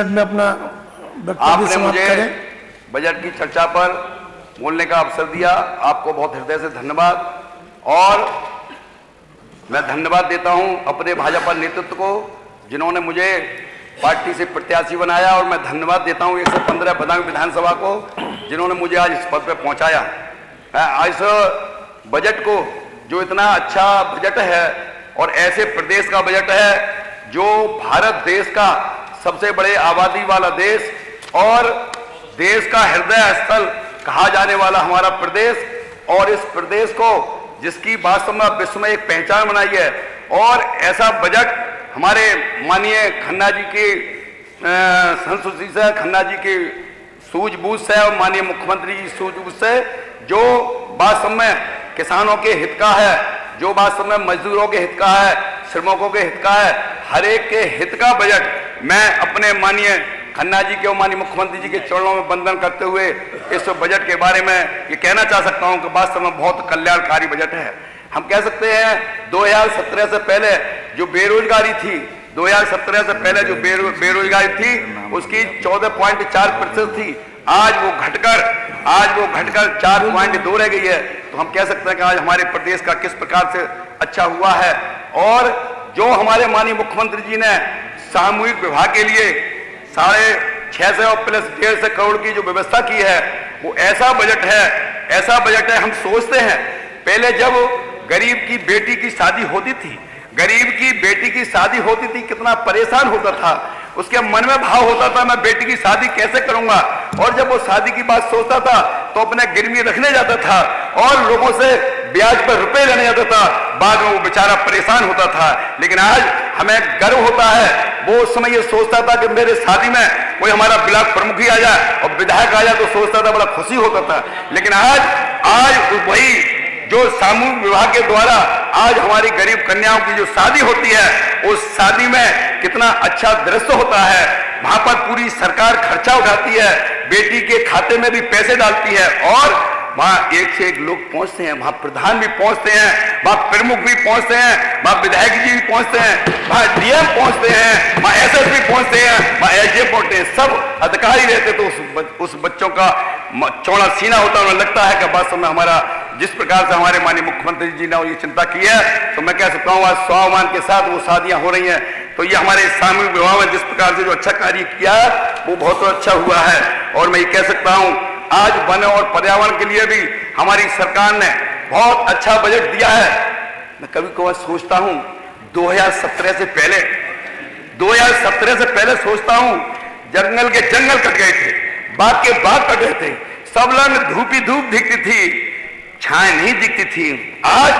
में अपना आपने मुझे बजट की चर्चा पर बोलने का अवसर दिया, आपको बहुत हृदय से धन्यवाद। और मैं धन्यवाद देता हूं अपने भाजपा नेतृत्व को जिन्होंने मुझे पार्टी से प्रत्याशी बनाया, और मैं धन्यवाद देता हूं 115 बदायूं विधानसभा को जिन्होंने मुझे आज इस पद पर पहुंचाया। इस बजट को जो इतना अच्छा बजट है और ऐसे प्रदेश का बजट है जो भारत देश का सबसे बड़े आबादी वाला देश और देश का हृदय स्थल कहा जाने वाला हमारा प्रदेश, और इस प्रदेश को जिसकी वास्तव में विश्व में एक पहचान बनाई है, और ऐसा बजट हमारे माननीय खन्ना जी की संस्कृति से, खन्ना जी की सूझबूझ से और माननीय मुख्यमंत्री जी की सूझबूझ से जो वास्तव में किसानों के हित का है, जो वास्तव में मजदूरों के हित का है, श्रमिकों के हित का है, हर एक के हित का बजट मैं अपने माननीय खन्ना जी के और माननीय मुख्यमंत्री जी के चरणों में वंदन करते हुए इस बजट के बारे में ये कहना चाह सकता हूं कि वास्तव में बहुत कल्याणकारी बजट है। हम कह सकते हैं 2017 से पहले जो बेरोजगारी थी, 2017 से पहले जो बेरोजगारी थी उसकी 14.4% थी, आज वो घटकर 4.2 रह गई है। तो हम कह सकते हैं कि आज हमारे प्रदेश का किस प्रकार से अच्छा हुआ है। और जो हमारे माननीय मुख्यमंत्री जी ने सामूहिक विवाह के लिए 650 प्लस 150 करोड़ की जो व्यवस्था की है, वो ऐसा बजट है। हम सोचते हैं पहले जब गरीब की बेटी की शादी होती थी, कितना परेशान होता था, उसके मन में भाव होता था मैं बेटी की शादी कैसे करूंगा, और जब वो शादी की बात सोचता था तो अपने गिरवी रखने जाता था और लोगों से ब्याज पर रुपए लेने जाता था, बाद में वो बेचारा परेशान होता था। लेकिन आज हमें गर्व होता है, वो उस समय ये सोचता था कि मेरे शादी में कोई हमारा ब्लॉक प्रमुख ही आ जाए और विधायक आ जाए तो सोचता था, बड़ा खुशी होता था। लेकिन आज वही जो सामूहिक विवाह के द्वारा आज हमारी गरीब कन्याओं की जो शादी होती है, उस शादी में कितना अच्छा दृश्य होता है। वहां पर पूरी सरकार खर्चा उठाती है, बेटी के खाते में भी पैसे डालती है, और वहां एक से एक लोग पहुंचते हैं, वहां प्रधान भी पहुंचते हैं, वहां प्रमुख भी पहुंचते हैं, वहां विधायक जी भी पहुंचते हैं, वहां डीएम पहुंचते हैं, वहां एसएसपी पहुंचते हैं, वहां एसडीएम पहुंचते हैं, सब अधिकारी रहते। तो उस बच्चों का चौड़ा सीना होता है, उन्हें लगता है कि वास्तव में हमारा जिस प्रकार से हमारे माननीय मुख्यमंत्री जी ने ये चिंता की है, तो मैं कह सकता हूँ आज स्वाभिमान के साथ वो शादियां हो रही हैं। तो ये हमारे सामूहिक विवाह में जिस प्रकार से जो अच्छा कार्य किया है वो बहुत अच्छा हुआ है। और मैं ये कह सकता हूँ आज वन और पर्यावरण के लिए भी हमारी सरकार ने बहुत अच्छा बजट दिया है। मैं कभी कभी सोचता हूँ 2017 से पहले सोचता हूँ जंगल के जंगल कट गए थे, बाग के बाग कट गए थे, सब लोग धूप ही धूप दिखती थी, छाए नहीं दिखती थी। आज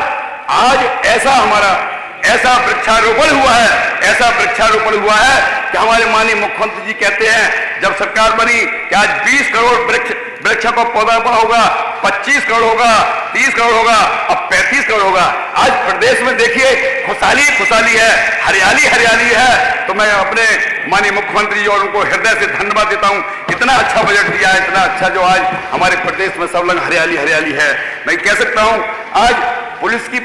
ऐसा वृक्षारोपण हुआ है कि हमारे माननीय मुख्यमंत्री जी कहते हैं जब सरकार बनी कि आज 20 करोड़ वृक्ष को पौधारोपण होगा, 25 करोड़ होगा, 30 करोड़ होगा, अब 35 करोड़ होगा। आज प्रदेश में देखिए खुशहाली है, हरियाली है। तो मैं अपने माननीय मुख्यमंत्री जी और उनको हृदय से धन्यवाद देता हूं, इतना अच्छा बजट दिया है, इतना अच्छा जो आज हमारे प्रदेश में सब लोग हरियाली है। मैं कह सकता हूं आज पुलिस की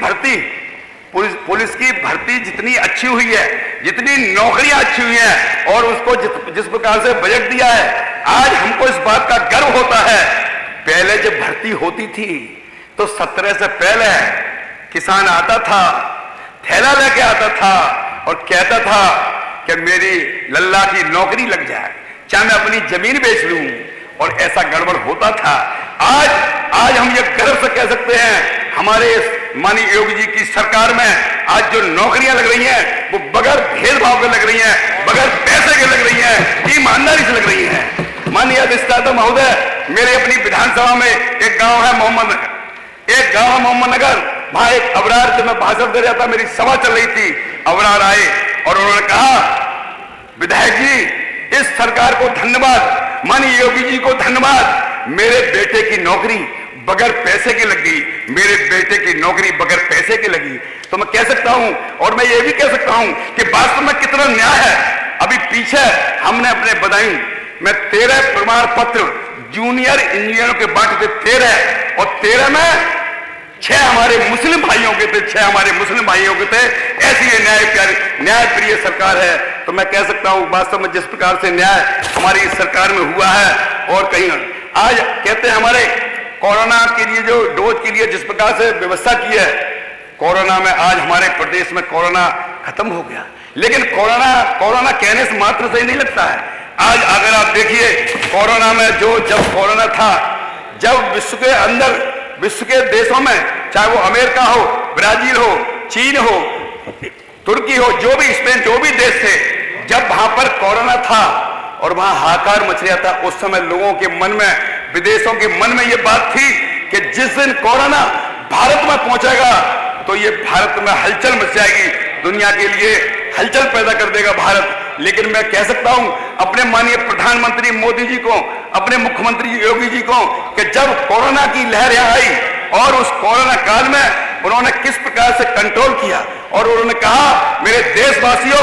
भर्ती जितनी अच्छी हुई है, जितनी नौकरियां अच्छी हुई हैं, और उसको जिस प्रकार से बजट दिया है, आज हमको इस बात का गर्व होता है। पहले जब भर्ती होती थी तो 17 से पहले किसान आता था, थैला लेके आता था और कहता था कि मेरी लल्ला की नौकरी लग जाए, चाहे मैं अपनी जमीन बेच लूं, और ऐसा गड़बड़ होता था। आज हम ये गर्व से कह सकते हैं हमारे माननीय योगी जी की सरकार में आज जो नौकरियां लग रही हैं वो बगैर भेदभाव के लग रही हैं, बगैर पैसे के लग रही हैं, ईमानदारी से लग रही हैं। माननीय अधिष्ठाता महोदय, मेरे अपनी विधानसभा में एक गांव है मोहम्मद नगर, वहां एक अबरार, जब मैं भाषण दे रहा था, मेरी सभा चल रही थी, अबरार आए और उन्होंने कहा विधायक जी इस सरकार को धन्यवाद, माननीय योगी जी को धन्यवाद, मेरे बेटे की नौकरी बगैर पैसे की लगी, तो मैं कह सकता हूं, और मैं ये भी कह सकता हूं कि वास्तव में कितना न्याय है। अभी पीछे हमने अपने बदायूं में 13 प्रमाण पत्र जूनियर इंजीनियरों के बांटे थे, 13, और 13 में 6 हमारे मुस्लिम भाइयों के थे, 6 हमारे मुस्लिम भाइयों के थे। ऐसी ये न्याय प्रिय सरकार है। तो मैं कह सकता हूं वास्तव में जिस प्रकार से न्याय हमारी इस सरकार में हुआ है और कहीं आज कहते हैं हमारे कोरोना के लिए जो डोज के लिए जिस प्रकार से व्यवस्था की है, कोरोना में आज हमारे प्रदेश में कोरोना खत्म हो गया। लेकिन कोरोना कहने से मात्र सही नहीं लगता है। आज अगर आप देखिए कोरोना में जब कोरोना था, जब विश्व के अंदर विश्व के देशों में, चाहे वो अमेरिका हो, ब्राजील हो, चीन हो, तुर्की हो, जो भी स्पेन, जो भी देश थे, जब वहां पर कोरोना था और वहां हाहाकार मच रहा था, उस समय लोगों के मन में, विदेशों के मन में यह बात थी कि जिस दिन कोरोना भारत में पहुंचेगा तो ये भारत में हलचल मच जाएगी, दुनिया के लिए हलचल पैदा कर देगा भारत। लेकिन मैं कह सकता हूं अपने माननीय प्रधानमंत्री मोदी जी को, अपने मुख्यमंत्री योगी जी को, कि जब कोरोना की लहर यहाँ आई और उस कोरोना काल में उन्होंने किस प्रकार से कंट्रोल किया और उन्होंने कहा मेरे देशवासियों,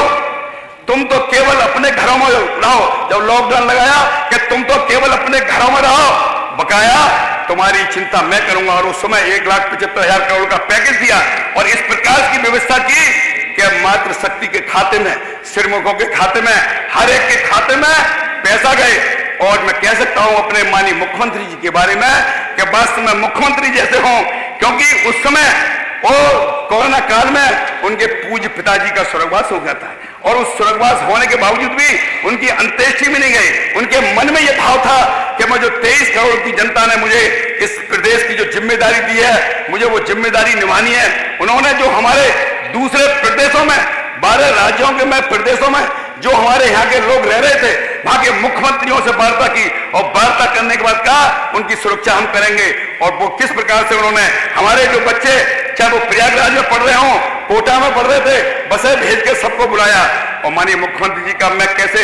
तुम तो केवल अपने घरों में रहो। जब लॉकडाउन लगाया कि तुम तो केवल अपने घरों में रहो, बकाया तुम्हारी चिंता मैं करूंगा। और उस समय 1,75,000 करोड़ का पैकेज दिया और इस प्रकार की व्यवस्था की कि मात्र शक्ति के खाते में, सिरमुखों के खाते में, हर एक के खाते में पैसा गए। और मैं कह सकता हूं अपने माननीय मुख्यमंत्री जी के बारे में कि वास्तव में मुख्यमंत्री जैसे हों, क्योंकि उस समय वो कोरोना काल में उनके पूज्य पिताजी का स्वर्गवास हो गया था और उस स्वर्गवास होने के बावजूद भी उनकी अंत्येष्टि में नहीं गए। उनके मन में यह भाव था कि मैं जो 23 करोड़ की जनता ने मुझे इस प्रदेश की जो जिम्मेदारी दी है, मुझे वो जिम्मेदारी निभानी है। उन्होंने जो हमारे दूसरे प्रदेशों में, 12 राज्यों के में प्रदेशों में जो हमारे यहाँ के लोग रह रहे थे, वहां के मुख्यमंत्रियों से वार्ता की और वार्ता करने के बाद कहा उनकी सुरक्षा हम करेंगे। और वो किस प्रकार से उन्होंने हमारे जो बच्चे, चाहे वो प्रयागराज में पढ़ रहे हों, कोटा में पढ़ रहे थे, बसें भेज के सबको बुलाया। और माननीय मुख्यमंत्री जी का मैं कैसे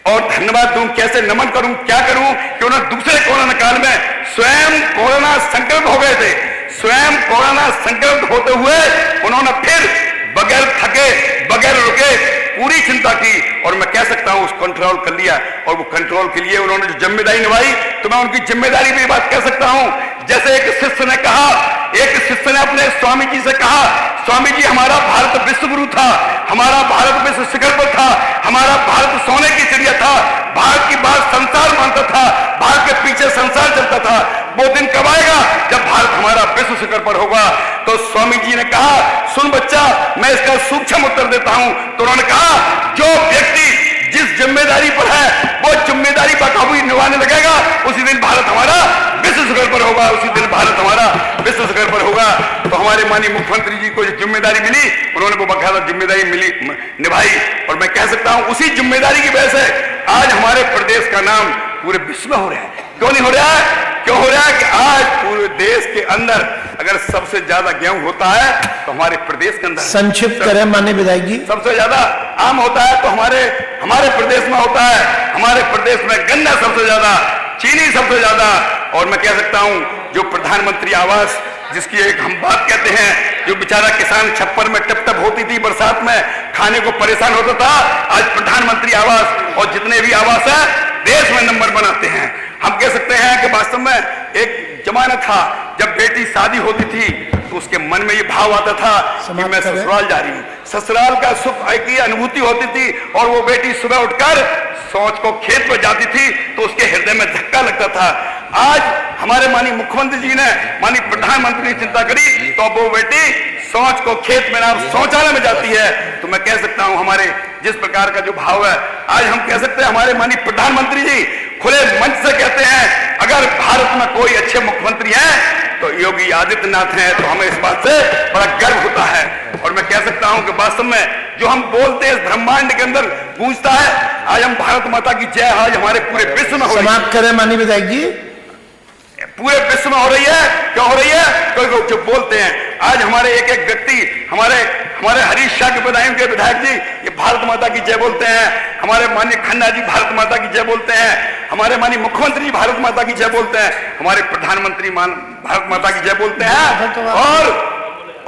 और धन्यवाद दूं, कैसे नमन करूं, क्या करूं कि उन्होंने दूसरे कोरोना काल में स्वयं कोरोना संक्रमित हो गए थे। स्वयं कोरोना संक्रमित होते हुए उन्होंने फिर बगैर थके, बगैर रुके पूरी चिंता की और मैं कह सकता हूं उस कंट्रोल कर लिया। और वो कंट्रोल के लिए उन्होंने जो जिम्मेदारी निभाई, तो मैं उनकी जिम्मेदारी भी बात कह सकता हूं। जैसे एक शिष्य ने कहा, एक शिष्य ने अपने स्वामी जी से कहा, स्वामी जी हमारा भारत विश्व गुरु था, हमारा भारत विश्व शिखर पर था, हमारा भारत सोने की चिड़िया था, भारत की बात संसार मानता था, भारत के पीछे संसार चलता था। वो दिन कब आएगा जब भारत हमारा विश्व शिखर पर होगा? तो स्वामी जी ने कहा सुन बच्चा, मैं इसका सूक्ष्म उत्तर देता हूं। तो उन्होंने कहा जो व्यक्ति जिस जिम्मेदारी पर है वो जिम्मेदारी बखूबी निभाने लगेगा, उसी दिन भारत हमारा विश्व शिखर पर होगा, उसी दिन भारत हमारा विश्व शिखर पर होगा। तो हमारे माननीय मुख्यमंत्री जी को जो जिम्मेदारी मिली, उन्होंने वो बकायदा जिम्मेदारी मिली निभाई। और मैं कह सकता हूं उसी जिम्मेदारी की वजह से आज हमारे प्रदेश का नाम पूरे विश्व में हो रहा है। क्यों नहीं हो रहा है? क्यों हो रहा है कि आज पूरे देश के अंदर अगर सबसे ज्यादा गेहूं होता है तो हमारे प्रदेश के अंदर, संक्षिप्त करें माननीय विधायक जी, सबसे ज्यादा आम होता है तो हमारे प्रदेश में होता है। हमारे प्रदेश में गन्ना सबसे ज्यादा, चीनी सबसे ज्यादा। और मैं कह सकता हूं जो प्रधानमंत्री आवास जिसकी एक हम बात कहते हैं, जो बेचारा किसान छप्पर में टप टप होती थी बरसात में, खाने को परेशान होता था, आज प्रधानमंत्री आवास और जितने भी आवास है देश में नंबर बनाते हैं। हम कह सकते हैं कि वास्तव में एक जमाना था जब बेटी शादी होती थी तो उसके मन में ये भाव आता था कि मैं ससुराल जा रही हूँ, ससुराल का सुख की अनुभूति होती थी। और वो बेटी सुबह उठकर सोच को खेत में जाती थी तो उसके हृदय में धक्का लगता था। आज हमारे माननीय मुख्यमंत्री जी ने, माननीय प्रधानमंत्री ने चिंता करी तो वो बेटी सोच को खेत में ना शौचालय में जाती है। तो मैं कह सकता हूं हमारे जिस प्रकार का जो भाव है, आज हम कह सकते हैं हमारे माननीय प्रधानमंत्री जी खुले मंच से कहते हैं अगर भारत में कोई अच्छे मुख्यमंत्री हैं तो योगी आदित्यनाथ हैं। तो हमें इस बात से बड़ा गर्व होता है। और मैं कह सकता हूं कि वास्तव में जो हम बोलते हैं ब्रह्मांड के अंदर गूंजता है। आज हम भारत माता की जय आज हमारे पूरे विश्व में हो रही है। समाप्त करें माननीय विधायक जी। पूरे विश्व में हो रही है। क्यों हो रही है? क्योंकि जो बोलते हैं आज हमारे एक एक व्यक्ति, हमारे हरीश शाह के बदायूं के विधायक जी ये भारत माता की जय बोलते हैं, हमारे माननीय खन्ना जी भारत माता की जय बोलते हैं, हमारे माननीय मुख्यमंत्री जी भारत माता की जय बोलते हैं, हमारे प्रधानमंत्री भारत माता की जय बोलते हैं।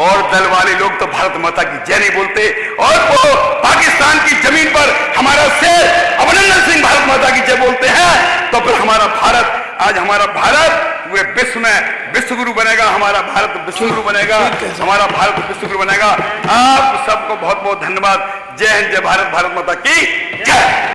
और दल वाले लोग तो भारत माता की जय नहीं बोलते। और वो पाकिस्तान की जमीन पर हमारा शेर अभिनंदन सिंह भारत माता की जय बोलते हैं। तो फिर हमारा भारत आज हमारा भारत पूरे विश्व में विश्व गुरु बनेगा, हमारा भारत विश्व गुरु बनेगा, हमारा भारत विश्व गुरु बनेगा। आप सबको बहुत बहुत धन्यवाद। जय हिंद, जय भारत, भारत माता की जय।